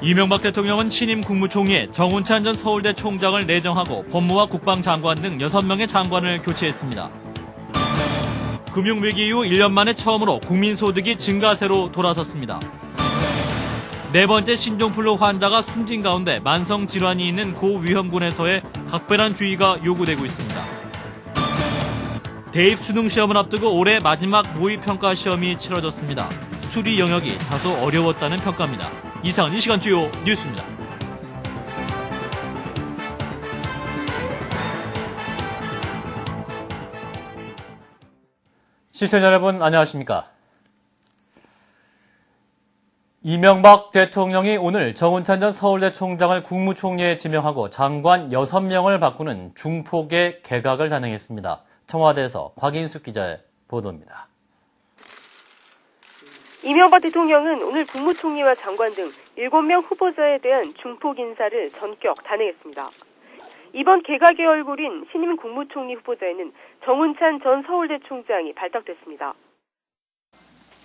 이명박 대통령은 신임 국무총리에 정운찬 전 서울대 총장을 내정하고 법무와 국방장관 등 6명의 장관을 교체했습니다. 금융위기 이후 1년 만에 처음으로 국민소득이 증가세로 돌아섰습니다. 네 번째 신종플루 환자가 숨진 가운데 만성질환이 있는 고위험군에서의 각별한 주의가 요구되고 있습니다. 대입 수능 시험을 앞두고 올해 마지막 모의평가 시험이 치러졌습니다. 수리 영역이 다소 어려웠다는 평가입니다. 이상은 이 시간 주요 뉴스입니다. 시청자 여러분 안녕하십니까? 이명박 대통령이 오늘 정운찬 전 서울대 총장을 국무총리에 지명하고 장관 6명을 바꾸는 중폭의 개각을 단행했습니다. 청와대에서 곽인숙 기자의 보도입니다. 이명박 대통령은 오늘 국무총리와 장관 등 7명 후보자에 대한 중폭 인사를 전격 단행했습니다. 이번 개각의 얼굴인 신임 국무총리 후보자에는 정운찬 전 서울대 총장이 발탁됐습니다.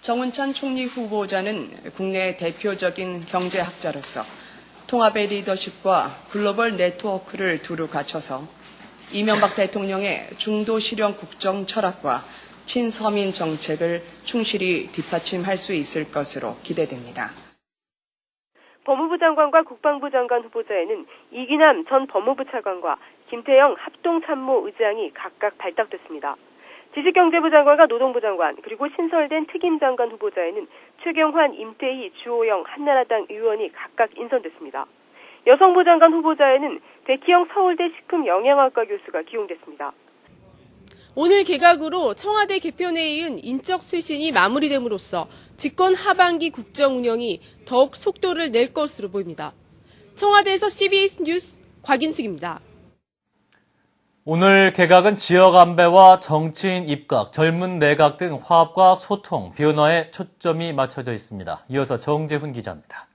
정운찬 총리 후보자는 국내 대표적인 경제학자로서 통합의 리더십과 글로벌 네트워크를 두루 갖춰서 이명박 대통령의 중도 실용 국정 철학과 친서민 정책을 충실히 뒷받침할 수 있을 것으로 기대됩니다. 법무부 장관과 국방부 장관 후보자에는 이기남 전 법무부 차관과 김태영 합동참모의장이 각각 발탁됐습니다. 지식경제부 장관과 노동부 장관, 그리고 신설된 특임장관 후보자에는 최경환, 임태희, 주호영 한나라당 의원이 각각 인선됐습니다. 여성부 장관 후보자에는 백희영 서울대 식품영양학과 교수가 기용됐습니다. 오늘 개각으로 청와대 개편회의은 인적 쇄신이 마무리됨으로써 집권 하반기 국정 운영이 더욱 속도를 낼 것으로 보입니다. 청와대에서 CBS 뉴스 곽인숙입니다. 오늘 개각은 지역 안배와 정치인 입각, 젊은 내각 등 화합과 소통, 변화에 초점이 맞춰져 있습니다. 이어서 정재훈 기자입니다.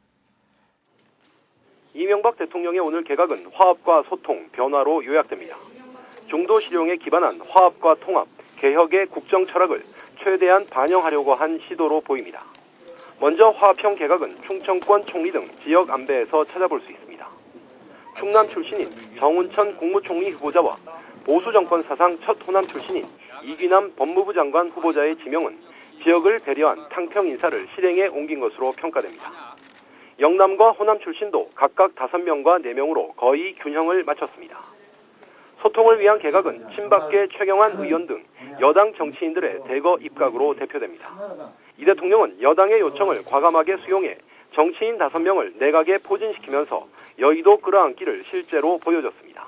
이명박 대통령의 오늘 개각은 화합과 소통, 변화로 요약됩니다. 중도 실용에 기반한 화합과 통합, 개혁의 국정 철학을 최대한 반영하려고 한 시도로 보입니다. 먼저 화합형 개각은 충청권 총리 등 지역 안배에서 찾아볼 수 있습니다. 충남 출신인 정운찬 국무총리 후보자와 보수 정권 사상 첫 호남 출신인 이기남 법무부 장관 후보자의 지명은 지역을 배려한 탕평 인사를 실행에 옮긴 것으로 평가됩니다. 영남과 호남 출신도 각각 5명과 4명으로 거의 균형을 맞췄습니다. 소통을 위한 개각은 친박계 최경환 의원 등 여당 정치인들의 대거 입각으로 대표됩니다. 이 대통령은 여당의 요청을 과감하게 수용해 정치인 5명을 내각에 포진시키면서 여의도 끌어안기를 실제로 보여줬습니다.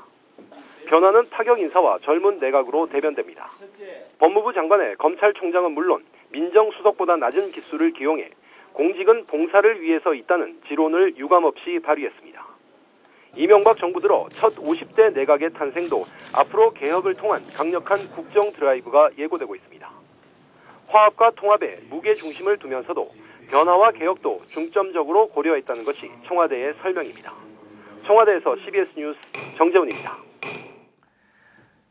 변화는 타격 인사와 젊은 내각으로 대변됩니다. 법무부 장관의 검찰총장은 물론 민정수석보다 낮은 기수를 기용해 공직은 봉사를 위해서 있다는 지론을 유감없이 발휘했습니다. 이명박 정부 들어 첫 50대 내각의 탄생도 앞으로 개혁을 통한 강력한 국정 드라이브가 예고되고 있습니다. 화합과 통합에 무게중심을 두면서도 변화와 개혁도 중점적으로 고려했다는 것이 청와대의 설명입니다. 청와대에서 CBS 뉴스 정재훈입니다.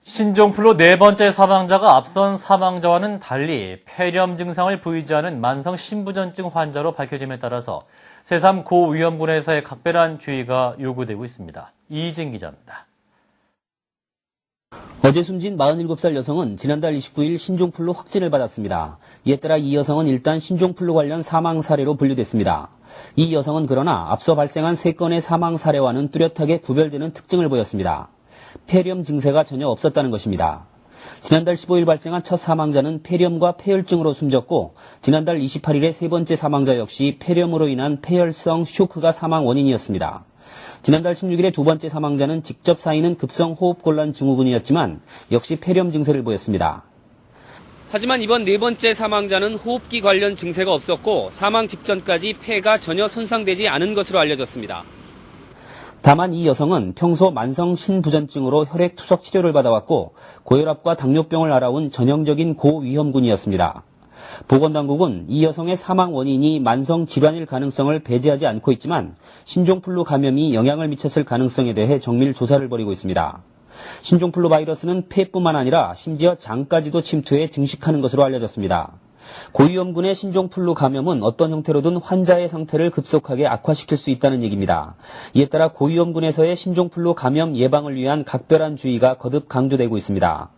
신종플루 네 번째 사망자가 앞선 사망자와는 달리 폐렴 증상을 보이지 않은 만성 신부전증 환자로 밝혀짐에 따라서 새삼 고위험군에서의 각별한 주의가 요구되고 있습니다. 이희진 기자입니다. 어제 숨진 47살 여성은 지난달 29일 신종플루 확진을 받았습니다. 이에 따라 이 여성은 일단 신종플루 관련 사망 사례로 분류됐습니다. 이 여성은 그러나 앞서 발생한 3건의 사망 사례와는 뚜렷하게 구별되는 특징을 보였습니다. 폐렴 증세가 전혀 없었다는 것입니다. 지난달 15일 발생한 첫 사망자는 폐렴과 폐혈증으로 숨졌고 지난달 28일의 세 번째 사망자 역시 폐렴으로 인한 폐혈성 쇼크가 사망 원인이었습니다. 지난달 16일의 두 번째 사망자는 직접 쌓이는 급성 호흡곤란 증후군이었지만 역시 폐렴 증세를 보였습니다. 하지만 이번 네 번째 사망자는 호흡기 관련 증세가 없었고 사망 직전까지 폐가 전혀 손상되지 않은 것으로 알려졌습니다. 다만 이 여성은 평소 만성 신부전증으로 혈액 투석 치료를 받아왔고 고혈압과 당뇨병을 앓아온 전형적인 고위험군이었습니다. 보건당국은 이 여성의 사망 원인이 만성 질환일 가능성을 배제하지 않고 있지만 신종플루 감염이 영향을 미쳤을 가능성에 대해 정밀 조사를 벌이고 있습니다. 신종플루 바이러스는 폐뿐만 아니라 심지어 장까지도 침투해 증식하는 것으로 알려졌습니다. 고위험군의 신종플루 감염은 어떤 형태로든 환자의 상태를 급속하게 악화시킬 수 있다는 얘기입니다. 이에 따라 고위험군에서의 신종플루 감염 예방을 위한 각별한 주의가 거듭 강조되고 있습니다.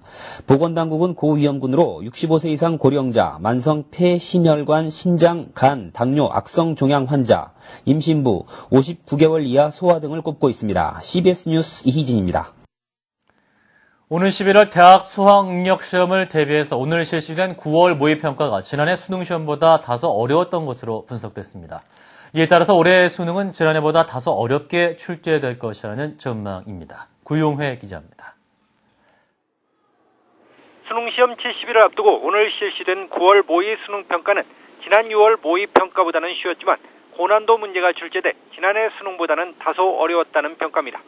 보건당국은 고위험군으로 65세 이상 고령자, 만성 폐심혈관, 신장, 간, 당뇨, 악성 종양 환자, 임신부, 59개월 이하 소아 등을 꼽고 있습니다. CBS 뉴스 이희진입니다. 오는 11월 대학 수학능력시험을 대비해서 오늘 실시된 9월 모의평가가 지난해 수능시험보다 다소 어려웠던 것으로 분석됐습니다. 이에 따라서 올해의 수능은 지난해보다 다소 어렵게 출제될 것이라는 전망입니다. 구용회 기자입니다. 수능시험 70일을 앞두고 오늘 실시된 9월 모의 수능평가는 지난 6월 모의평가보다는 쉬웠지만 고난도 문제가 출제돼 지난해 수능보다는 다소 어려웠다는 평가입니다.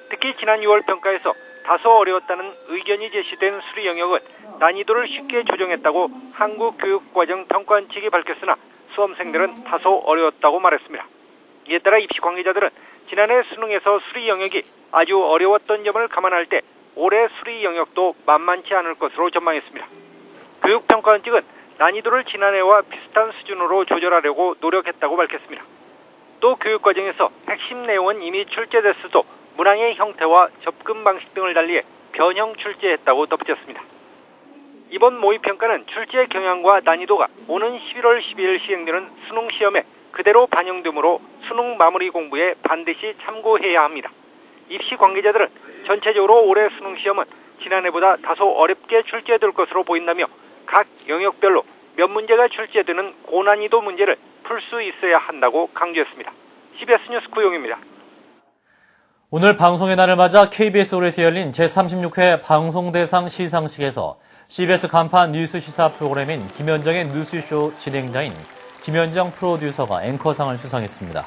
특히 지난 6월 평가에서 다소 어려웠다는 의견이 제시된 수리 영역은 난이도를 쉽게 조정했다고 한국교육과정평가원 측이 밝혔으나 수험생들은 다소 어려웠다고 말했습니다. 이에 따라 입시 관계자들은 지난해 수능에서 수리 영역이 아주 어려웠던 점을 감안할 때 올해 수리 영역도 만만치 않을 것으로 전망했습니다. 교육평가원 측은 난이도를 지난해와 비슷한 수준으로 조절하려고 노력했다고 밝혔습니다. 또 교육과정에서 핵심 내용은 이미 출제됐어도 문항의 형태와 접근 방식 등을 달리해 변형 출제했다고 덧붙였습니다. 이번 모의평가는 출제 경향과 난이도가 오는 11월 12일 시행되는 수능시험에 그대로 반영되므로 수능 마무리 공부에 반드시 참고해야 합니다. 입시 관계자들은 전체적으로 올해 수능시험은 지난해보다 다소 어렵게 출제될 것으로 보인다며 각 영역별로 몇 문제가 출제되는 고난이도 문제를 풀 수 있어야 한다고 강조했습니다. CBS 뉴스 구용입니다. 오늘 방송의 날을 맞아 KBS 올에서 열린 제36회 방송대상 시상식에서 CBS 간판 뉴스 시사 프로그램인 김현정의 뉴스쇼 진행자인 김현정 프로듀서가 앵커상을 수상했습니다.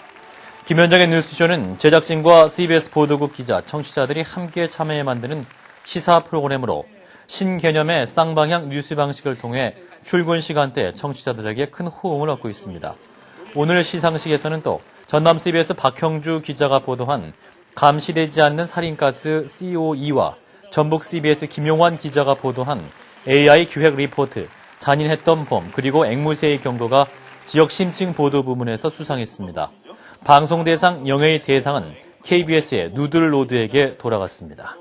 김현정의 뉴스쇼는 제작진과 CBS 보도국 기자, 청취자들이 함께 참여해 만드는 시사 프로그램으로 신개념의 쌍방향 뉴스 방식을 통해 출근 시간대 청취자들에게 큰 호응을 얻고 있습니다. 오늘 시상식에서는 또 전남 CBS 박형주 기자가 보도한 감시되지 않는 살인가스 COE와 전북 CBS 김용환 기자가 보도한 AI 기획 리포트, 잔인했던 봄, 그리고 앵무새의 경고가 지역 심층 보도 부문에서 수상했습니다. 방송대상 영예의 대상은 KBS의 누들로드에게 돌아갔습니다.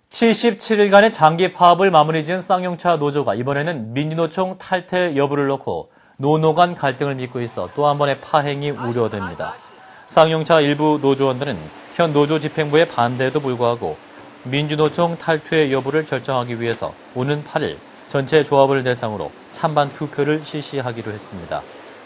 77일간의 장기 파업을 마무리 지은 쌍용차 노조가 이번에는 민주노총 탈퇴 여부를 놓고 노노 간 갈등을 빚고 있어 또 한 번의 파행이 우려됩니다. 쌍용차 일부 노조원들은 현 노조 집행부의 반대에도 불구하고 민주노총 탈퇴 여부를 결정하기 위해서 오는 8일 전체 조합을 대상으로 찬반 투표를 실시하기로 했습니다.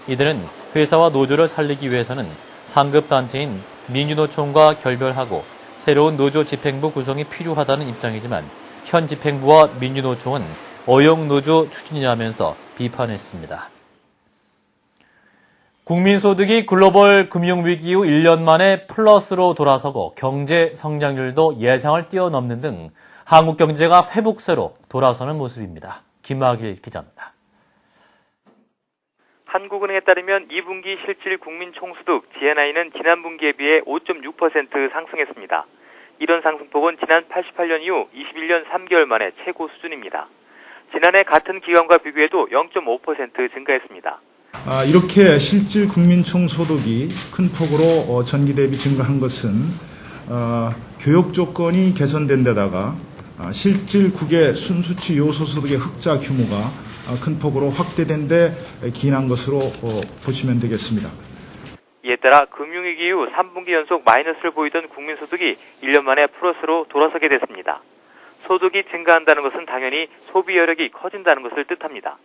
이들은 회사와 노조를 살리기 위해서는 상급 단체인 민주노총과 결별하고 새로운 노조 집행부 구성이 필요하다는 입장이지만 현 집행부와 민주노총은 어용노조 추진이라면서 비판했습니다. 국민소득이 글로벌 금융위기 후 1년 만에 플러스로 돌아서고 경제 성장률도 예상을 뛰어넘는 등 한국 경제가 회복세로 돌아서는 모습입니다. 김학일 기자입니다. 한국은행에 따르면 2분기 실질 국민총소득 GNI는 지난 분기에 비해 5.6% 상승했습니다. 이런 상승폭은 지난 88년 이후 21년 3개월 만에 최고 수준입니다. 지난해 같은 기간과 비교해도 0.5% 증가했습니다. 이렇게 실질 국민총소득이 큰 폭으로 전기 대비 증가한 것은 교육 조건이 개선된 데다가 실질 국외 순수치 요소소득의 흑자 규모가 큰 폭으로 확대된 데 기인한 것으로 보시면 되겠습니다. 이에 따라 금융위기 이후 3분기 연속 마이너스를 보이던 국민소득이 1년 만에 플러스로 돌아서게 됐습니다. 소득이 증가한다는 것은 당연히 소비 여력이 커진다는 것을 뜻합니다.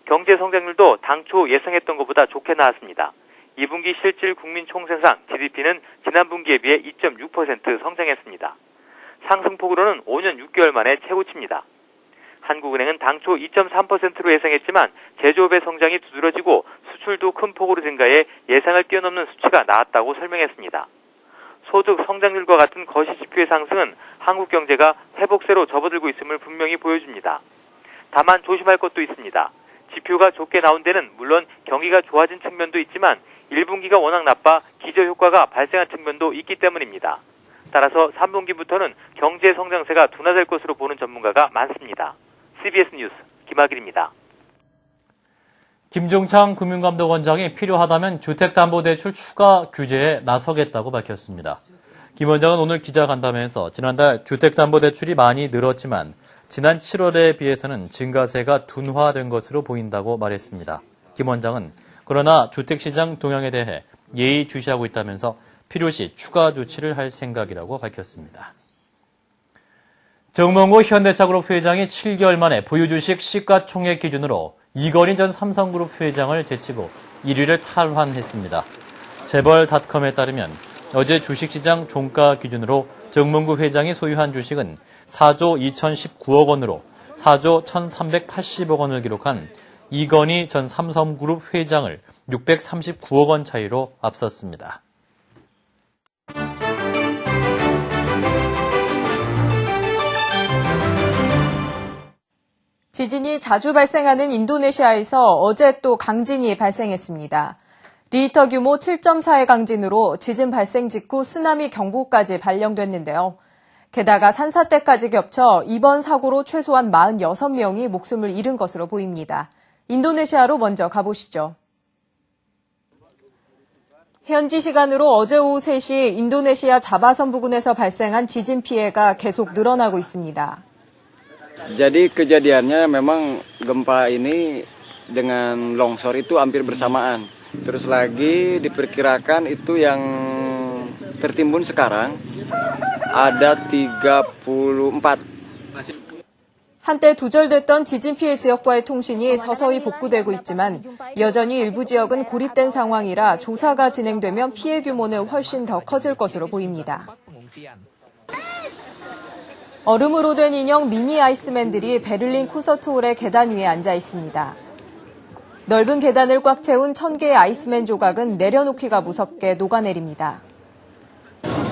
경제 성장률도 당초 예상했던 것보다 좋게 나왔습니다. 2분기 실질 국민 총생산 GDP는 지난 분기에 비해 2.6% 성장했습니다. 상승폭으로는 5년 6개월 만에 최고치입니다. 한국은행은 당초 2.3%로 예상했지만 제조업의 성장이 두드러지고 수출도 큰 폭으로 증가해 예상을 뛰어넘는 수치가 나왔다고 설명했습니다. 소득 성장률과 같은 거시 지표의 상승은 한국 경제가 회복세로 접어들고 있음을 분명히 보여줍니다. 다만 조심할 것도 있습니다. 지표가 좋게 나온 데는 물론 경기가 좋아진 측면도 있지만 1분기가 워낙 나빠 기저효과가 발생한 측면도 있기 때문입니다. 따라서 3분기부터는 경제 성장세가 둔화될 것으로 보는 전문가가 많습니다. CBS 뉴스 김학일입니다. 김종창 금융감독원장이 필요하다면 주택담보대출 추가 규제에 나서겠다고 밝혔습니다. 김 원장은 오늘 기자간담회에서 지난달 주택담보대출이 많이 늘었지만 지난 7월에 비해서는 증가세가 둔화된 것으로 보인다고 말했습니다. 김 원장은 그러나 주택시장 동향에 대해 예의주시하고 있다면서 필요시 추가 조치를 할 생각이라고 밝혔습니다. 정몽구 현대차그룹 회장이 7개월 만에 보유주식 시가총액 기준으로 이건희 전 삼성그룹 회장을 제치고 1위를 탈환했습니다. 재벌닷컴에 따르면 어제 주식시장 종가 기준으로 정몽구 회장이 소유한 주식은 4조 2019억 원으로 4조 1380억 원을 기록한 이건희 전 삼성그룹 회장을 639억 원 차이로 앞섰습니다. 지진이 자주 발생하는 인도네시아에서 어제 또 강진이 발생했습니다. 리히터 규모 7.4의 강진으로 지진 발생 직후 쓰나미 경보까지 발령됐는데요. 게다가 산사태까지 겹쳐 이번 사고로 최소한 46명이 목숨을 잃은 것으로 보입니다. 인도네시아로 먼저 가보시죠. 현지 시간으로 어제 오후 3시 인도네시아 자바섬 부근에서 발생한 지진 피해가 계속 늘어나고 있습니다. Jadi kejadiannya memang gempa ini dengan longsor itu hampir bersamaan. Terus lagi diperkirakan itu yang tertimbun sekarang ada 34. 한때 두절됐던 지진 피해 지역과의 통신이 서서히 복구되고 있지만 여전히 일부 지역은 고립된 상황이라 조사가 진행되면 피해 규모는 훨씬 더 커질 것으로 보입니다. 얼음으로 된 인형 미니 아이스맨들이 베를린 쿠서트홀의 계단 위에 앉아 있습니다. 넓은 계단을 꽉 채운 1000개의 아이스맨 조각은 내려놓기가 무섭게 녹아내립니다.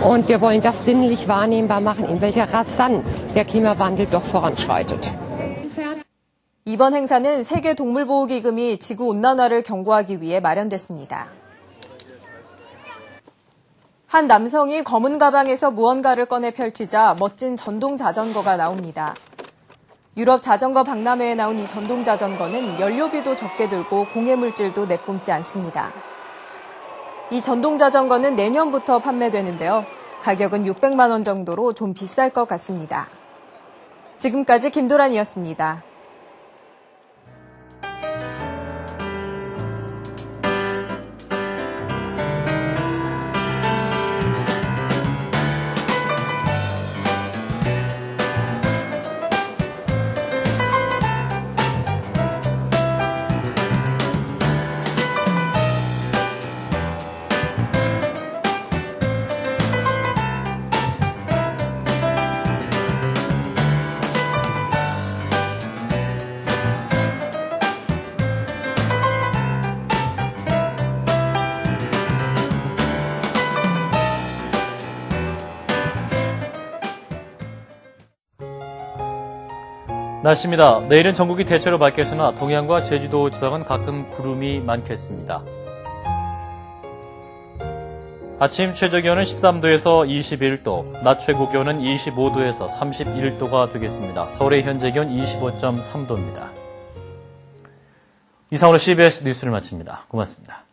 Und wir wollen das sinnlich wahrnehmbar machen, in welcher Rasanz der Klimawandel doch voranschreitet. 이번 행사는 세계 동물보호기금이 지구온난화를 경고하기 위해 마련됐습니다. 한 남성이 검은 가방에서 무언가를 꺼내 펼치자 멋진 전동 자전거가 나옵니다. 유럽 자전거 박람회에 나온 이 전동 자전거는 연료비도 적게 들고 공해물질도 내뿜지 않습니다. 이 전동 자전거는 내년부터 판매되는데요. 가격은 600만 원 정도로 좀 비쌀 것 같습니다. 지금까지 김도란이었습니다. 날씨입니다. 내일은 전국이 대체로 맑겠으나 동해안과 제주도 지방은 가끔 구름이 많겠습니다. 아침 최저 기온은 13도에서 21도, 낮 최고 기온은 25도에서 31도가 되겠습니다. 서울의 현재 기온 25.3도입니다. 이상으로 CBS 뉴스를 마칩니다. 고맙습니다.